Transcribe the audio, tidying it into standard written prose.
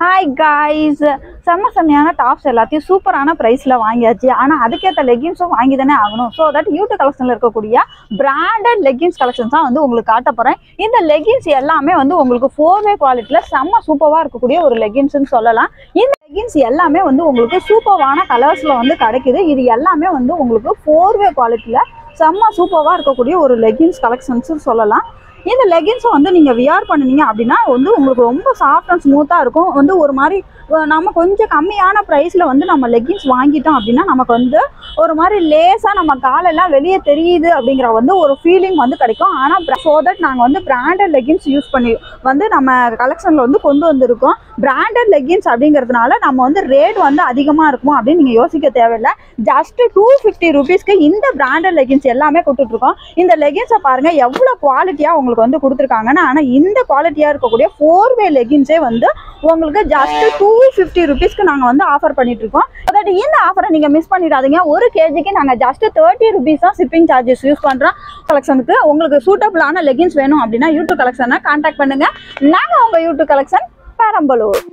Hi guys, செம்மையான tops எல்லாத்தையும் சூப்பரான பிரைஸ்ல வாங்கியாச்சு. ஆனா அதுக்கேற்ற லெகின்ஸும் வாங்கி தானே ஆகணும். ஸோ தட் யூடியூப் கலெக்ஷன்ல இருக்கக்கூடிய பிராண்டட் லெகின்ஸ் கலெக்ஷன்ஸ் தான் வந்து உங்களுக்கு காட்ட போறேன். இந்த லெகின்ஸ் எல்லாமே வந்து உங்களுக்கு 4-வே குவாலிட்டியில செம்ம சூப்பரா இருக்கக்கூடிய ஒரு லெகின்ஸ்ன்னு சொல்லலாம். இந்த லெகின்ஸ் எல்லாமே வந்து உங்களுக்கு சூப்பரான கலர்ஸ்ல வந்து கிடைக்குது. இது எல்லாமே வந்து உங்களுக்கு 4-வே குவாலிட்டியில செம்ம சூப்பரா இருக்கக்கூடிய ஒரு லெகின்ஸ் கலெக்ஷன்ஸ் சொல்லலாம். இந்த லெகின்ஸை வந்து நீங்கள் வியர் பண்ணினீங்க அப்படின்னா வந்து உங்களுக்கு ரொம்ப சாஃப்ட் அண்ட் ஸ்மூத்தாக இருக்கும். வந்து ஒரு மாதிரி நம்ம கொஞ்சம் கம்மியான ப்ரைஸில் வந்து நம்ம லெகின்ஸ் வாங்கிட்டோம் அப்படின்னா நமக்கு வந்து ஒரு மாதிரி லேஸாக நம்ம காலெல்லாம் வெளியே தெரியுது அப்படிங்கிற வந்து ஒரு ஃபீலிங் வந்து கிடைக்கும். ஆனால் ஸோ தட் நாங்கள் வந்து பிராண்டட் லெகின்ஸ் யூஸ் பண்ணி வந்து நம்ம கலெக்ஷனில் வந்து கொண்டு வந்திருக்கோம். பிராண்டட் லெகின்ஸ் அப்படிங்கிறதுனால நம்ம வந்து ரேட் வந்து அதிகமாக இருக்கும் அப்படின்னு நீங்கள் யோசிக்க தேவையில்லை. ஜஸ்ட் 250 rupeesக்கு இந்த பிராண்டட் லெகின்ஸ் எல்லாமே கொடுத்துட்ருக்கோம். இந்த லெகின்ஸை பாருங்கள் எவ்வளோ குவாலிட்டியாக உங்களுக்கு வந்து கொடுத்துருக்காங்கன்னா. ஆனால் இந்த குவாலிட்டியாக இருக்கக்கூடிய 4-வே லெகின்ஸே வந்து உங்களுக்கு ஜஸ்ட் 250 rupeesக்கு நாங்கள் வந்து ஆஃபர் பண்ணிட்டு இருக்கோம். அதாவது இந்த ஆஃபரை நீங்கள் மிஸ் பண்ணிடாதீங்க. ஒரு கேஜிக்கு நாங்கள் ஜஸ்ட் 30 rupees தான் ஷிப்பிங் சார்ஜஸ் யூஸ் பண்ணுறோம். கலெக்ஷனுக்கு உங்களுக்கு சூட்டபிளான லெகின்ஸ் வேணும் அப்படின்னா யூடியூப் கலெக்ஷனை கான்டாக்ட் பண்ணுங்க. நாங்கள் உங்கள் யூடியூப் கலெக்ஷன் பெரம்பலூர்.